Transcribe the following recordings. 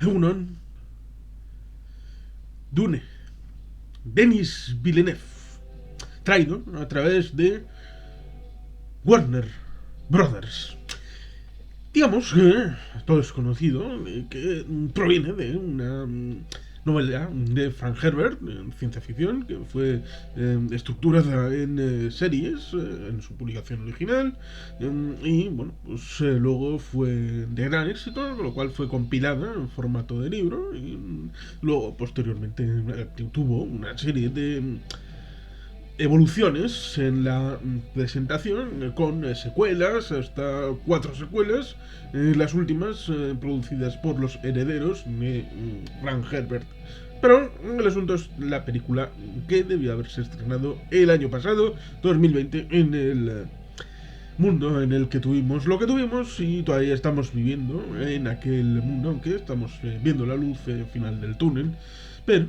Egunon, Dune, Denis Villeneuve, traído a través de Warner Brothers. Digamos que todo es conocido, que proviene de una novela de Frank Herbert, ciencia ficción, que fue estructurada en series, en su publicación original, y bueno, pues luego fue de gran éxito, con lo cual fue compilada en formato de libro, y luego posteriormente tuvo una serie de evoluciones en la presentación con secuelas, hasta 4 secuelas, las últimas producidas por los herederos de Frank Herbert. Pero el asunto es la película que debió haberse estrenado el año pasado, 2020, en el mundo en el que tuvimos lo que tuvimos y todavía estamos viviendo en aquel mundo, aunque estamos viendo la luz final del túnel. Pero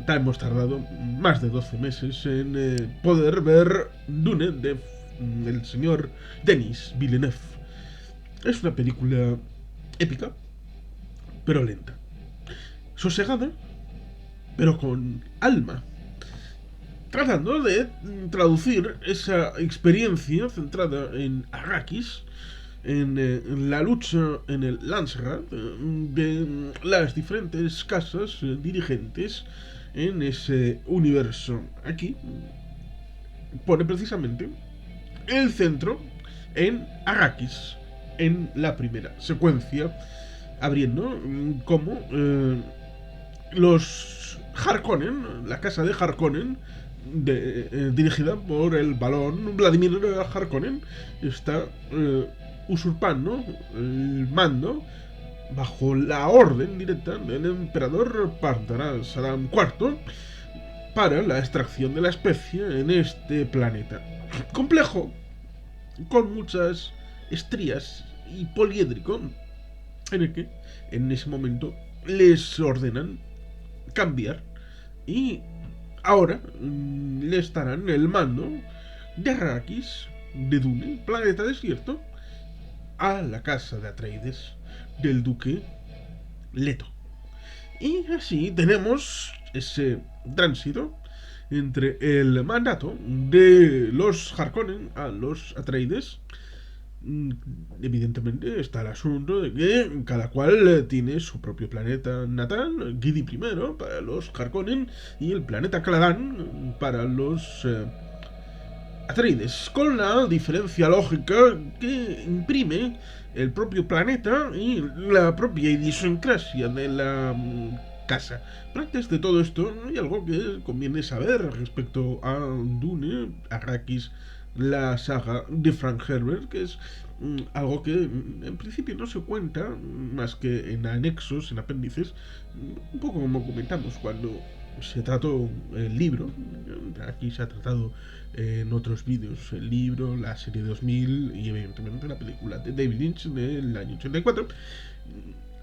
hemos tardado más de 12 meses en poder ver Dune del señor Denis Villeneuve. Es una película épica, pero lenta. Sosegada, pero con alma. Tratando de traducir esa experiencia centrada en Arrakis, en la lucha en el Landsrat de las diferentes casas dirigentes en ese universo. Aquí pone precisamente el centro en Arrakis, en la primera secuencia, abriendo como los Harkonnen, la casa de Harkonnen, dirigida por el barón Vladimir Harkonnen, está usurpando el mando bajo la orden directa del emperador Partaras Saddam IV para la extracción de la especie en este planeta complejo, con muchas estrías y poliédrico, en el que en ese momento les ordenan cambiar y ahora le estarán el mando de Arrakis, de Dune, planeta desierto, a la casa de Atreides del duque Leto. Y así tenemos ese tránsito entre el mandato de los Harkonnen a los Atreides. Evidentemente está el asunto de que cada cual tiene su propio planeta natal, Gidi primero para los Harkonnen y el planeta Caladan para los Atreides, con la diferencia lógica que imprime el propio planeta y la propia idiosincrasia de la casa. Pero antes de todo esto, hay algo que conviene saber respecto a Dune, Arrakis, la saga de Frank Herbert, que es algo que en principio no se cuenta más que en anexos, en apéndices, un poco como comentamos cuando se trató el libro. Aquí se ha tratado en otros vídeos el libro, la serie 2000 y evidentemente la película de David Lynch del año 84.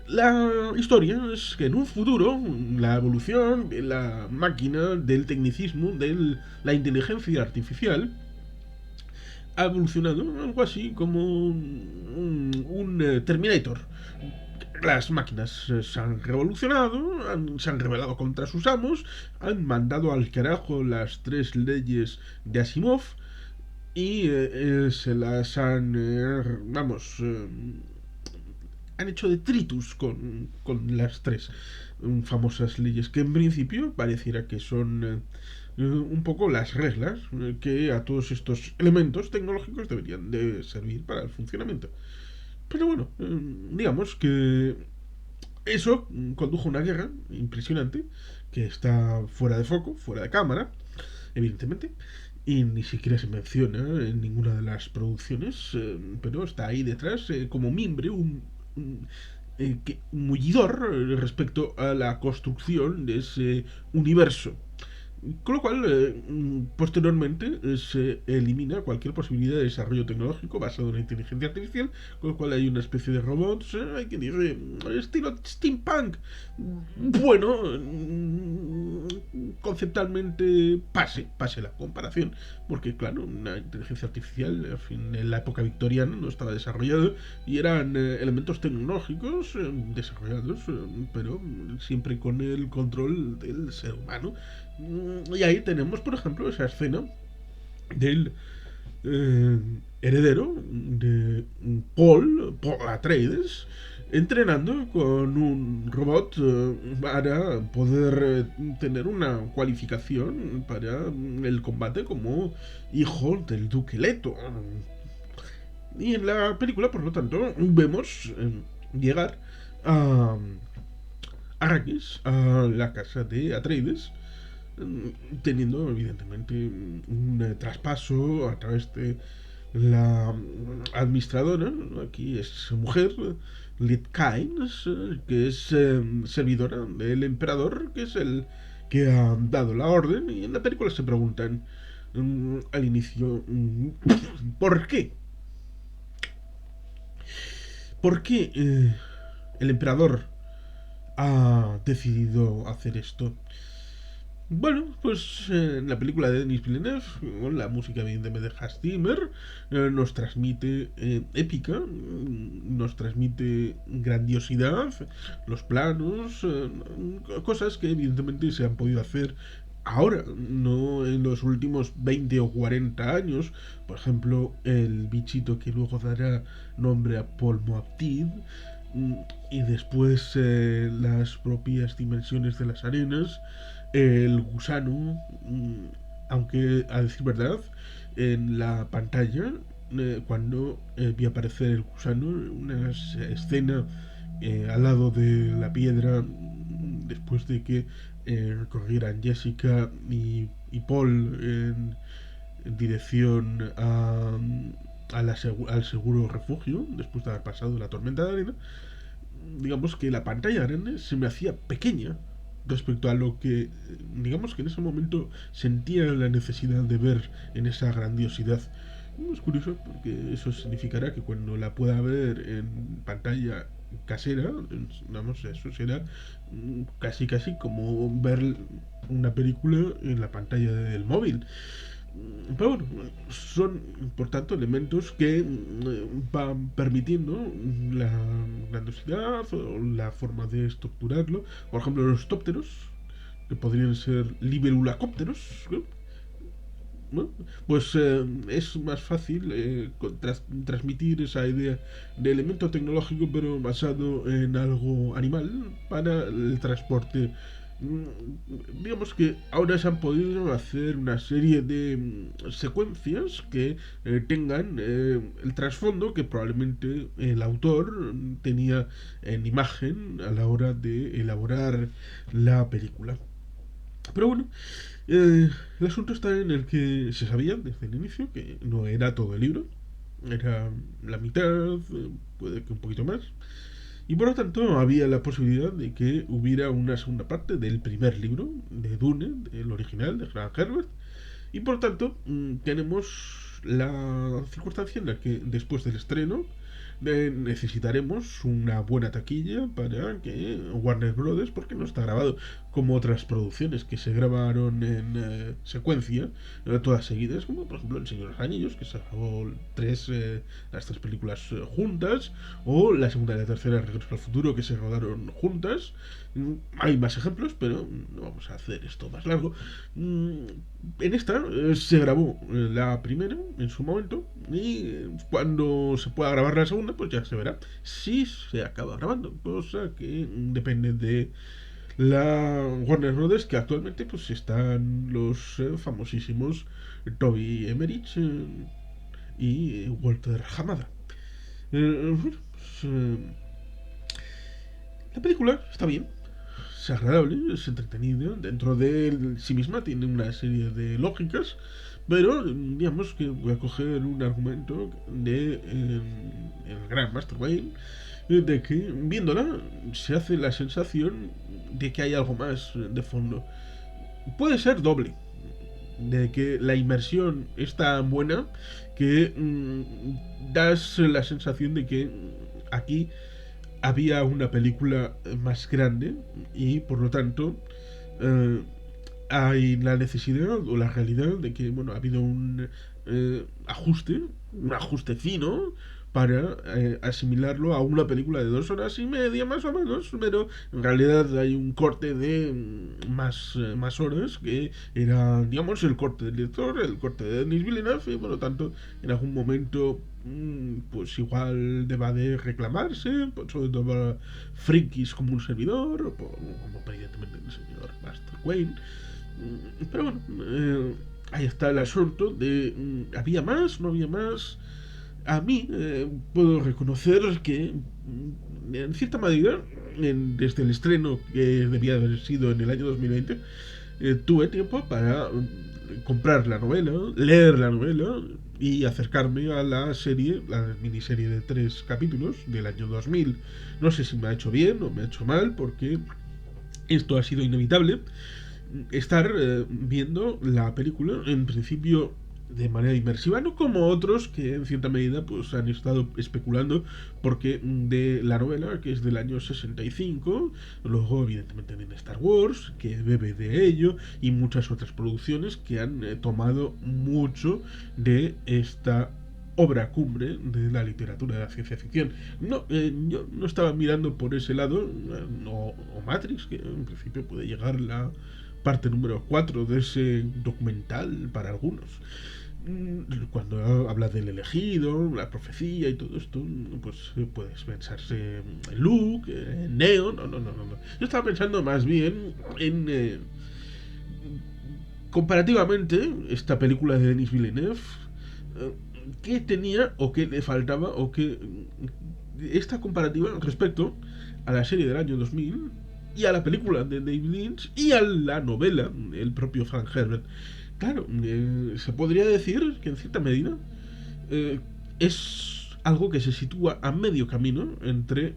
La historia es que en un futuro la evolución de la máquina, del tecnicismo, de la inteligencia artificial ha evolucionado algo así como un Terminator. Las máquinas se han revolucionado, se han rebelado contra sus amos, han mandado al carajo las 3 leyes de Asimov y se las han, han hecho detritus con las 3 famosas leyes que en principio pareciera que son un poco las reglas que a todos estos elementos tecnológicos deberían de servir para el funcionamiento. Pero bueno, digamos que eso condujo a una guerra impresionante que está fuera de foco, fuera de cámara, evidentemente, y ni siquiera se menciona en ninguna de las producciones, pero está ahí detrás como mimbre, un mullidor respecto a la construcción de ese universo. Con lo cual, posteriormente se elimina cualquier posibilidad de desarrollo tecnológico basado en la inteligencia artificial, con lo cual hay una especie de robots, hay quien dice, estilo steampunk. Bueno, conceptualmente pase la comparación, porque claro, una inteligencia artificial, en fin, en la época victoriana no estaba desarrollada y eran elementos tecnológicos desarrollados, pero siempre con el control del ser humano. Y ahí tenemos, por ejemplo, esa escena del eh, heredero de Paul Atreides, entrenando con un robot para poder tener una cualificación para el combate como hijo del duque Leto. Y en la película, por lo tanto, vemos llegar a Arrakis, a la casa de Atreides, teniendo evidentemente un traspaso a través de la administradora, ¿no? Aquí es mujer, Lid Kynes, que es servidora del emperador, que es el que ha dado la orden, y en la película se preguntan al inicio, ¿por qué? ¿Por qué el emperador ha decidido hacer esto? Bueno, pues en la película de Denis Villeneuve, con la música evidentemente de Hans Zimmer, nos transmite épica, nos transmite grandiosidad, los planos, cosas que evidentemente se han podido hacer ahora, no en los últimos 20 o 40 años. Por ejemplo, el bichito que luego dará nombre a Paul Moabtid, y después las propias dimensiones de las arenas, el gusano, aunque a decir verdad, en la pantalla, cuando vi aparecer el gusano, una escena al lado de la piedra, después de que corrieran Jessica y Paul en dirección al seguro refugio, después de haber pasado la tormenta de arena, digamos que la pantalla grande se me hacía pequeña respecto a lo que, digamos que en ese momento sentía la necesidad de ver en esa grandiosidad. Es curioso porque eso significará que cuando la pueda ver en pantalla casera, vamos, eso será casi como ver una película en la pantalla del móvil. Pero bueno, son por tanto elementos que van permitiendo la grandiosidad o la forma de estructurarlo. Por ejemplo, los tópteros, que podrían ser libelulacópteros, ¿no? Pues es más fácil transmitir esa idea de elemento tecnológico pero basado en algo animal para el transporte. Digamos que ahora se han podido hacer una serie de secuencias que tengan el trasfondo que probablemente el autor tenía en imagen a la hora de elaborar la película. Pero bueno, el asunto está en el que se sabía desde el inicio que no era todo el libro, era la mitad, puede que un poquito más, y por lo tanto había la posibilidad de que hubiera una segunda parte del primer libro de Dune, del original de Frank Herbert, y por lo tanto tenemos la circunstancia en la que después del estreno necesitaremos una buena taquilla para que Warner Brothers, porque no está grabado como otras producciones que se grabaron en secuencia, todas seguidas, como por ejemplo El Señor de los Anillos, que se grabó las tres películas juntas, o la segunda y la tercera Regreso al Futuro, que se rodaron juntas. Hay más ejemplos, pero no vamos a hacer esto más largo. En esta se grabó la primera en su momento, y cuando se pueda grabar la segunda pues ya se verá si se acaba grabando, cosa que depende de la Warner Brothers, que actualmente pues están los famosísimos Toby Emmerich y Walter Hamada. Bueno, pues, la película está bien, es agradable, es entretenido, dentro de sí misma tiene una serie de lógicas, pero digamos que voy a coger un argumento de el gran Master Wayne, de que viéndola se hace la sensación de que hay algo más de fondo. Puede ser doble, de que la inmersión es tan buena que das la sensación de que aquí había una película más grande y por lo tanto eh, hay la necesidad o la realidad de que bueno ha habido un ajuste fino para asimilarlo a una película de 2 horas y media más o menos, pero en realidad hay un corte de más horas que era, digamos, el corte del director, el corte de Denis Villeneuve y por lo tanto en algún momento pues igual deba de reclamarse, pues, sobre todo para frikis como un servidor, o como evidentemente el señor Master Wayne. Pero bueno, ahí está el asunto de había más, no había más. A mí puedo reconocer que en cierta medida, desde el estreno que debía haber sido en el año 2020, tuve tiempo para comprar la novela, leer la novela y acercarme a la serie, la miniserie de 3 capítulos del año 2000. No sé si me ha hecho bien o me ha hecho mal, porque esto ha sido inevitable. Estar viendo la película, en principio de manera inmersiva, no como otros que en cierta medida pues han estado especulando porque de la novela, que es del año 65, luego evidentemente en Star Wars, que bebe de ello, y muchas otras producciones que han tomado mucho de esta obra cumbre de la literatura de la ciencia ficción. No, yo no estaba mirando por ese lado, o Matrix, que en principio puede llegar la parte número 4 de ese documental para algunos. Cuando habla del elegido, la profecía y todo esto, pues puedes pensarse en Luke, en Neo, no. Yo estaba pensando más bien en comparativamente esta película de Denis Villeneuve, eh, qué tenía o qué le faltaba o qué esta comparativa respecto a la serie del año 2000 y a la película de David Lynch y a la novela, el propio Frank Herbert. Claro, se podría decir que en cierta medida eh, es algo que se sitúa a medio camino entre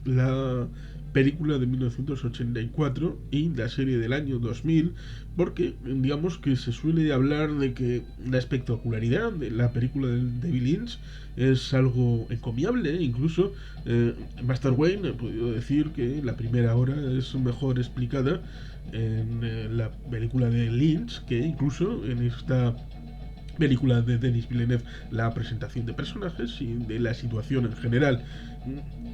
la película de 1984 y la serie del año 2000, porque digamos que se suele hablar de que la espectacularidad de la película de David Lynch es algo encomiable. Incluso Master Wayne ha podido decir que la primera hora es mejor explicada en la película de Lynch que incluso en esta película de Denis Villeneuve, la presentación de personajes y de la situación en general.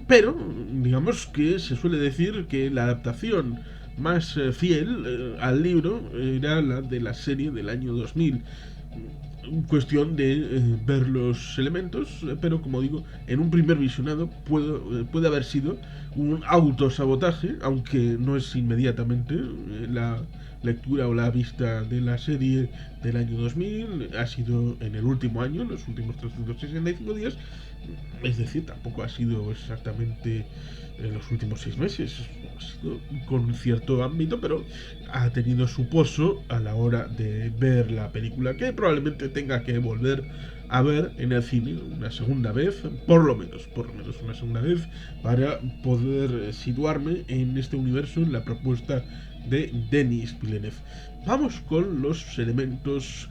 Pero digamos que se suele decir que la adaptación más fiel al libro era la de la serie del año 2000. Cuestión de ver los elementos, pero como digo, en un primer visionado puede haber sido un autosabotaje, aunque no es inmediatamente la lectura o la vista de la serie del año 2000, ha sido en el último año, en los últimos 365 días, es decir, tampoco ha sido exactamente en los últimos 6 meses, ha sido con cierto ámbito, pero ha tenido su pozo a la hora de ver la película, que probablemente tenga que volver a ver en el cine una segunda vez, por lo menos una segunda vez, para poder situarme en este universo, en la propuesta de Denis Villeneuve. Vamos con los elementos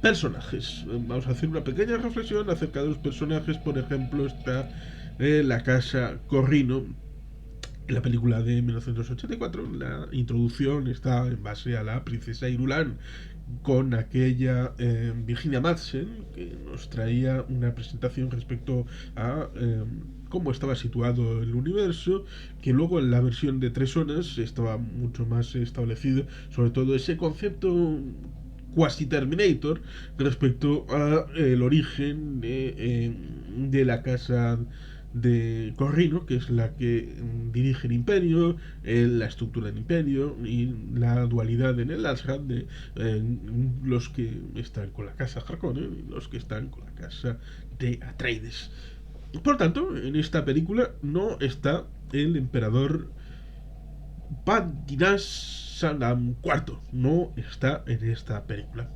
personajes. Vamos a hacer una pequeña reflexión acerca de los personajes. Por ejemplo, está la casa Corrino. En la película de 1984, la introducción está en base a la princesa Irulan, con aquella Virginia Madsen que nos traía una presentación respecto a cómo estaba situado el universo, que luego en la versión de 3 horas estaba mucho más establecido, sobre todo ese concepto quasi Terminator respecto a el origen de la casa de Corrino, que es la que dirige el Imperio, la estructura del Imperio y la dualidad en el Ashram de los que están con la casa Harkonnen y los que están con la casa de Atreides. Por tanto, en esta película no está el emperador Paddinas Sandam IV. No está en esta película.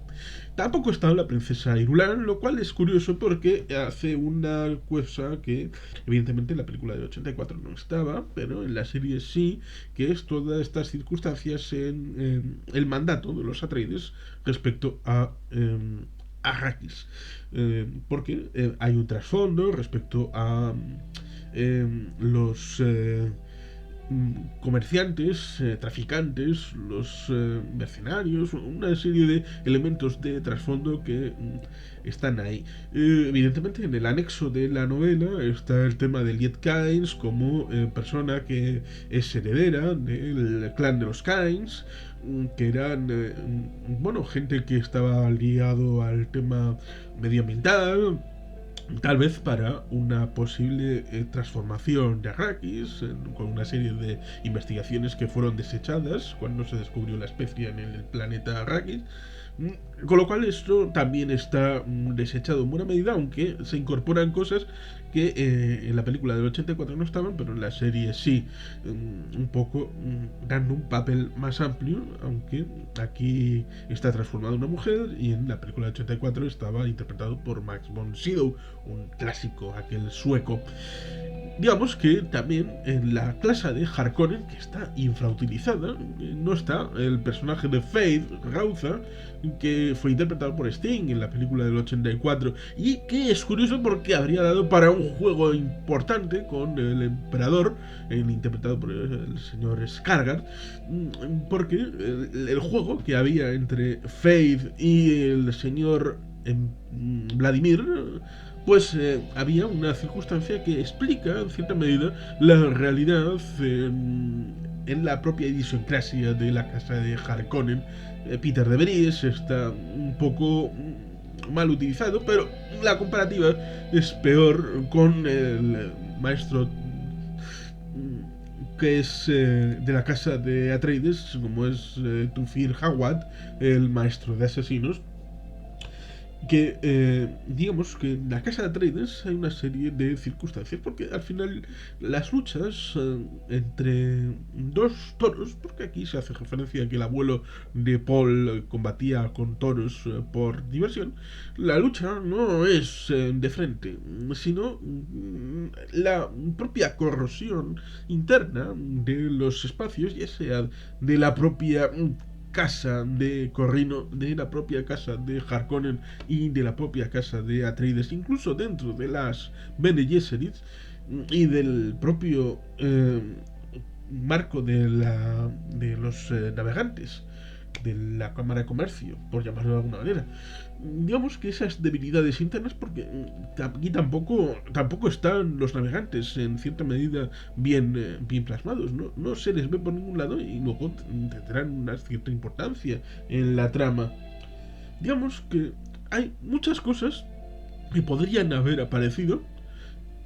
Tampoco está la princesa Irulan, lo cual es curioso porque hace una cosa que evidentemente en la película de 84 no estaba, pero en la serie sí, que es todas estas circunstancias en el mandato de los Atreides respecto a Arrakis. Porque hay un trasfondo respecto a los comerciantes, traficantes, los mercenarios, una serie de elementos de trasfondo que están ahí. Evidentemente en el anexo de la novela está el tema de Liet Kynes como persona que es heredera del clan de los Kynes, que eran bueno, gente que estaba ligado al tema medioambiental, tal vez para una posible transformación de Arrakis, con una serie de investigaciones que fueron desechadas cuando se descubrió la especie en el planeta Arrakis. Con lo cual esto también está desechado en buena medida, aunque se incorporan cosas que en la película del 84 no estaban, pero en la serie sí, un poco dando un papel más amplio, aunque aquí está transformado en una mujer y en la película del 84 estaba interpretado por Max von Sydow, un clásico, aquel sueco. Digamos que también en la clase de Harkonnen, que está infrautilizada, no está el personaje de Faith Rauza, que fue interpretado por Sting en la película del 84, y que es curioso porque habría dado para un juego importante con el emperador, interpretado por el señor Skarsgård, porque el juego que había entre Faith y el señor Vladimir, pues había una circunstancia que explica en cierta medida la realidad en la propia idiosincrasia de la casa de Harkonnen. Peter de Vries está un poco mal utilizado, pero la comparativa es peor con el maestro que es de la casa de Atreides, como es Thufir Hawat, el maestro de asesinos, que digamos que en la casa de Atreides hay una serie de circunstancias, porque al final las luchas entre dos toros, porque aquí se hace referencia a que el abuelo de Paul combatía con toros por diversión, la lucha no es de frente, sino la propia corrosión interna de los espacios, ya sea de la propia casa de Corrino, de la propia casa de Harkonnen y de la propia casa de Atreides, incluso dentro de las Bene Gesserit y del propio marco de los navegantes, de la Cámara de Comercio, por llamarlo de alguna manera. Digamos que esas debilidades internas, porque aquí tampoco están los navegantes en cierta medida bien plasmados, no se les ve por ningún lado y luego tendrán una cierta importancia en la trama. Digamos que hay muchas cosas que podrían haber aparecido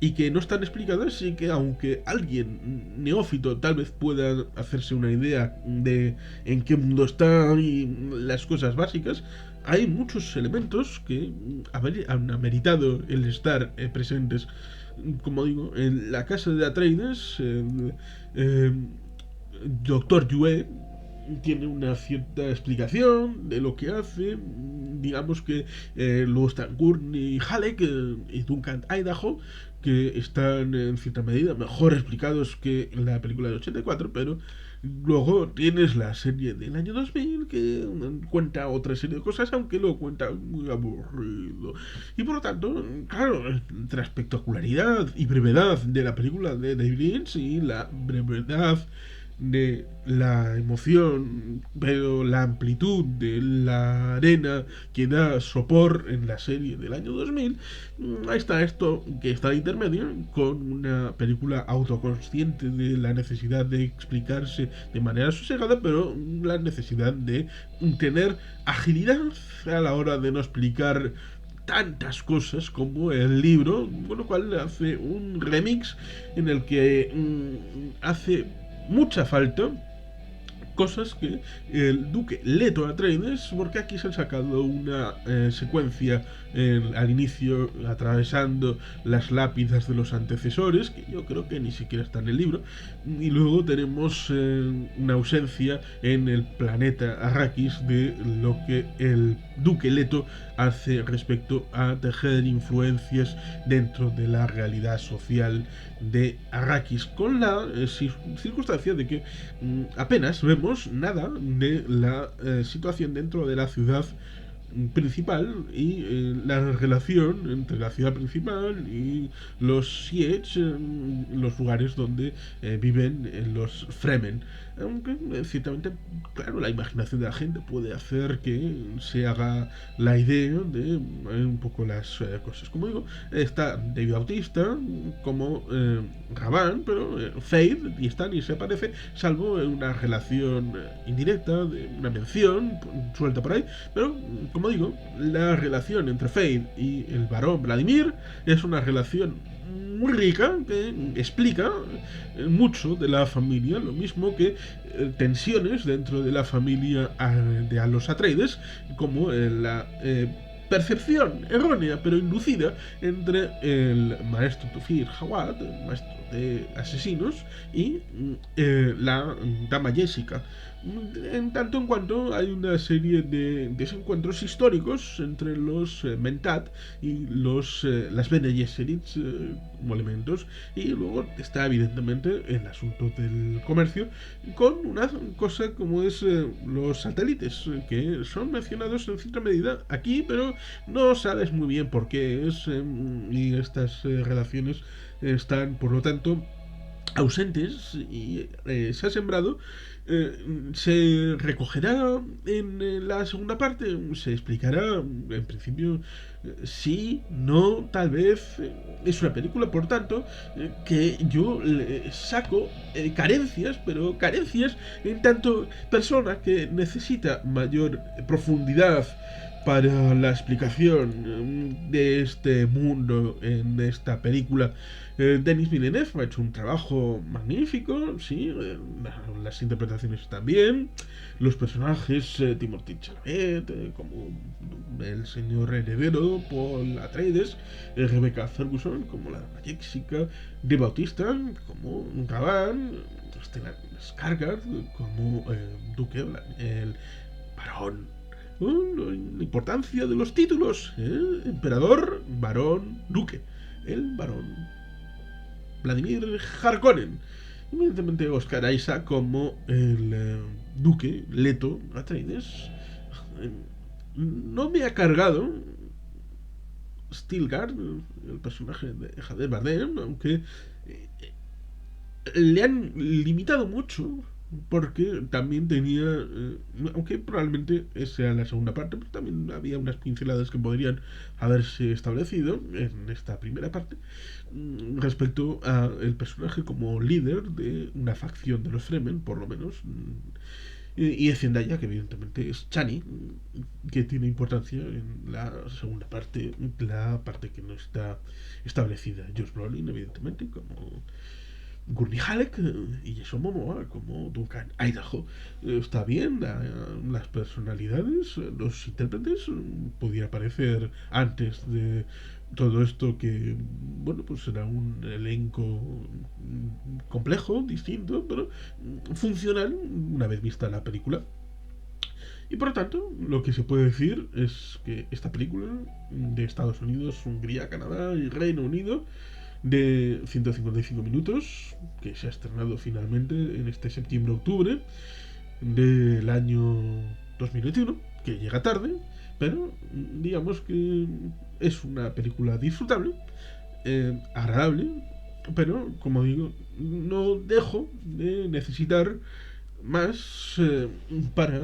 y que no están explicadas, y que aunque alguien neófito tal vez pueda hacerse una idea de en qué mundo está y las cosas básicas, hay muchos elementos que han ameritado el estar presentes. Como digo, en la casa de Atreides, Doctor Yue tiene una cierta explicación de lo que hace. Digamos que luego están Gurney Halleck y Duncan Idaho, que están en cierta medida mejor explicados que en la película del 84, pero luego tienes la serie del año 2000 que cuenta otra serie de cosas, aunque lo cuenta muy aburrido. Y por lo tanto, claro, entre la espectacularidad y brevedad de la película de David Lynch y la brevedad de la emoción, pero la amplitud de la arena que da sopor en la serie del año 2000, ahí está esto que está de intermedio, con una película autoconsciente de la necesidad de explicarse de manera sosegada, pero la necesidad de tener agilidad a la hora de no explicar tantas cosas como el libro, con lo cual hace un remix en el que hace mucha falta cosas que el duque Leto Atreides, porque aquí se han sacado una secuencia al inicio atravesando las lápidas de los antecesores, que yo creo que ni siquiera está en el libro, y luego tenemos una ausencia en el planeta Arrakis de lo que el Duque Leto hace respecto a tejer influencias dentro de la realidad social de Arrakis, con la circunstancia de que apenas vemos nada de la situación dentro de la ciudad principal y la relación entre la ciudad principal y los Siege, los lugares donde viven los Fremen. Aunque ciertamente, claro, la imaginación de la gente puede hacer que se haga la idea de un poco las cosas. Como digo, está David Bautista como Raban, pero Fade y Stan y se parece, salvo una relación indirecta, de una mención suelta por ahí, pero como digo, la relación entre Fade y el barón Vladimir es una relación muy rica que explica mucho de la familia, lo mismo que tensiones dentro de la familia de los Atreides, como la percepción errónea pero inducida entre el maestro Tufir Hawat, el maestro de asesinos, y la dama Jessica. En tanto en cuanto hay una serie de desencuentros históricos entre los Mentat y las Bene Gesserit como elementos, y luego está evidentemente el asunto del comercio con una cosa como es los satélites, que son mencionados en cierta medida aquí, pero no sabes muy bien por qué es, y estas relaciones están por lo tanto ausentes, y se ha sembrado. Se recogerá en la segunda parte, se explicará en principio sí, no, tal vez. Es una película, por tanto, que yo le saco carencias, pero carencias en tanto persona que necesita mayor profundidad para la explicación de este mundo en esta película. Denis Villeneuve ha hecho un trabajo magnífico, sí, las interpretaciones están bien, los personajes, Timothée Chalamet, como el señor heredero, Paul Atreides, Rebecca Ferguson, como la Jessica, de Bautista, como Raban, Stellan Skarsgård, como Duque, el varón. La importancia de los títulos, emperador, varón, duque, el varón Vladimir Harkonnen. Evidentemente Oscar Isaac como el duque Leto Atreides. No me ha cargado Stilgar, el personaje de Javier Bardem, aunque le han limitado mucho, porque también tenía, aunque probablemente sea la segunda parte, pero también había unas pinceladas que podrían haberse establecido en esta primera parte respecto a el personaje como líder de una facción de los Fremen, por lo menos, y de Zendaya, que evidentemente es Chani, que tiene importancia en la segunda parte, la parte que no está establecida. Josh Brolin, evidentemente, como Gurney Halleck y Jason Momoa como Duncan Idaho. Está bien, las personalidades, los intérpretes, pudiera parecer antes de todo esto que, bueno, pues será un elenco complejo, distinto, pero funcional una vez vista la película. Y por lo tanto, lo que se puede decir es que esta película de Estados Unidos, Hungría, Canadá y Reino Unido, de 155 minutos, que se ha estrenado finalmente en este septiembre-octubre del año 2021, que llega tarde, pero digamos que es una película disfrutable, agradable, pero como digo, no dejo de necesitar más para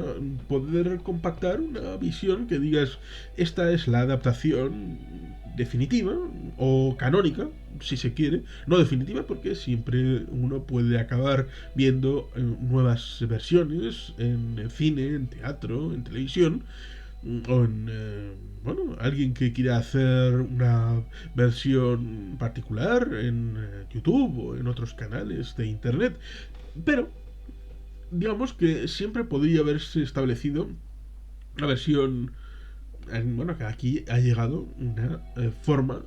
poder compactar una visión que digas, esta es la adaptación definitiva o canónica, si se quiere, no definitiva porque siempre uno puede acabar viendo nuevas versiones en cine, en teatro, en televisión, o en bueno, alguien que quiera hacer una versión particular en YouTube o en otros canales de internet, pero digamos que siempre podría haberse establecido una versión bueno, que aquí ha llegado una forma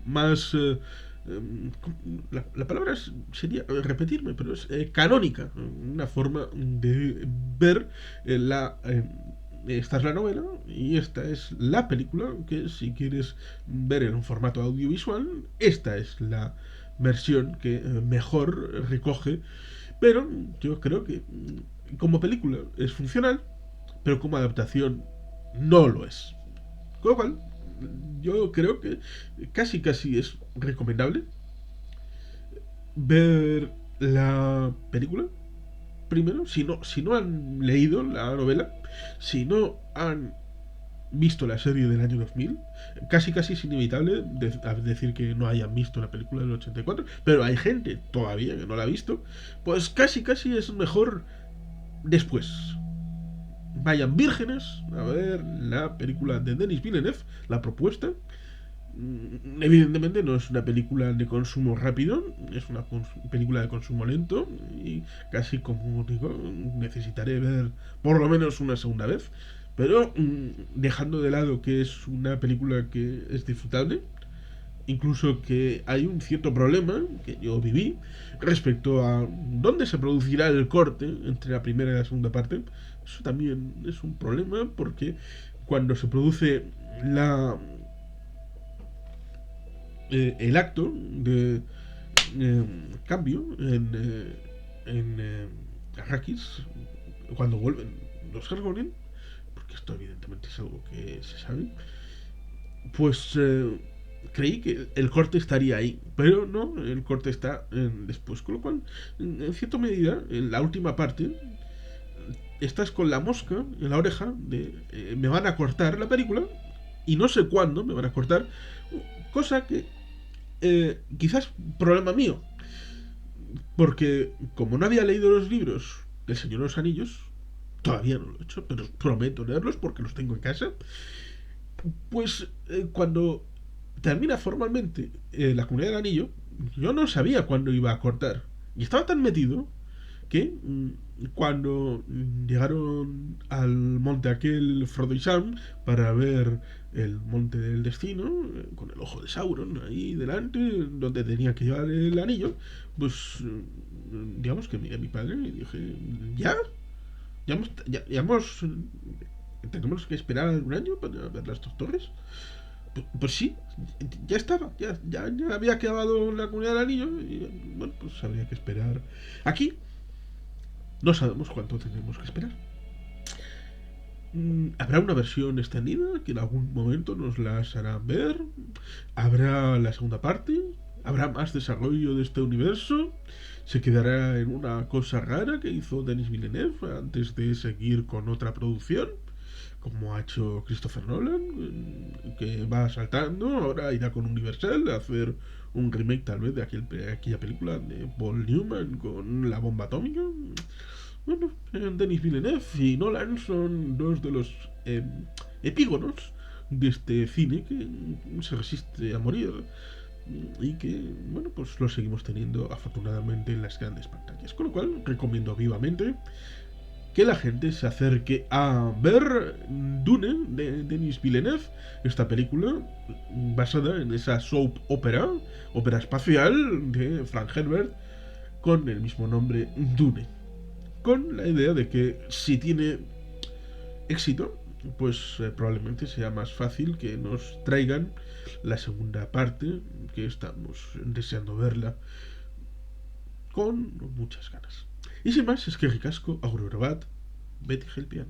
más... la palabra sería repetirme, pero es canónica, una forma de ver esta es la novela y esta es la película, que si quieres ver en un formato audiovisual, esta es la versión que mejor recoge, pero yo creo que como película es funcional, pero como adaptación no lo es. Con lo cual, yo creo que casi es recomendable ver la película primero, si no han leído la novela, si no han visto la serie del año 2000, casi es inevitable decir que no hayan visto la película del 84, pero hay gente todavía que no la ha visto, pues casi es mejor después. Vayan vírgenes a ver la película de Denis Villeneuve, la propuesta. Evidentemente no es una película de consumo rápido, es una película de consumo lento y casi, como digo, necesitaré ver por lo menos una segunda vez, pero dejando de lado que es una película que es disfrutable, incluso que hay un cierto problema que yo viví respecto a dónde se producirá el corte entre la primera y la segunda parte. Eso también es un problema porque cuando se produce la el acto de cambio en Arrakis, cuando vuelven los Harkonnen, porque esto evidentemente es algo que se sabe, pues creí que el corte estaría ahí, pero no, el corte está después, con lo cual, en cierta medida, en la última parte, estás con la mosca en la oreja de me van a cortar la película y no sé cuándo me van a cortar, cosa que quizás problema mío, porque como no había leído los libros del Señor de los Anillos, todavía no lo he hecho, pero prometo leerlos porque los tengo en casa, pues cuando termina formalmente la Comunidad del Anillo, yo no sabía cuándo iba a cortar. Y estaba tan metido que cuando llegaron al monte aquel Frodo y Sam para ver el monte del destino, con el ojo de Sauron ahí delante, donde tenía que llevar el anillo, pues digamos que miré a mi padre y dije, ¿ya? ¿Ya hemos tenemos que esperar un año para ver las dos torres? Pues sí, ya estaba, ya había acabado la Comunidad del Anillo y bueno, pues habría que esperar. Aquí no sabemos cuánto tenemos que esperar. Habrá una versión extendida que en algún momento nos las harán ver. Habrá la segunda parte. Habrá más desarrollo de este universo. Se quedará en una cosa rara que hizo Denis Villeneuve antes de seguir con otra producción, como ha hecho Christopher Nolan, que va saltando. Ahora irá con Universal a hacer un remake tal vez de aquella película de Paul Newman con la bomba atómica. Bueno, Denis Villeneuve y Nolan son dos de los epígonos de este cine que se resiste a morir y que, bueno, pues lo seguimos teniendo afortunadamente en las grandes pantallas. Con lo cual, recomiendo vivamente que la gente se acerque a ver Dune de Denis Villeneuve, esta película basada en esa soap ópera espacial de Frank Herbert con el mismo nombre, Dune, con la idea de que si tiene éxito, pues probablemente sea más fácil que nos traigan la segunda parte, que estamos deseando verla con muchas ganas. Y sin más, es que ricasco, aurora bat, Betty Helpian.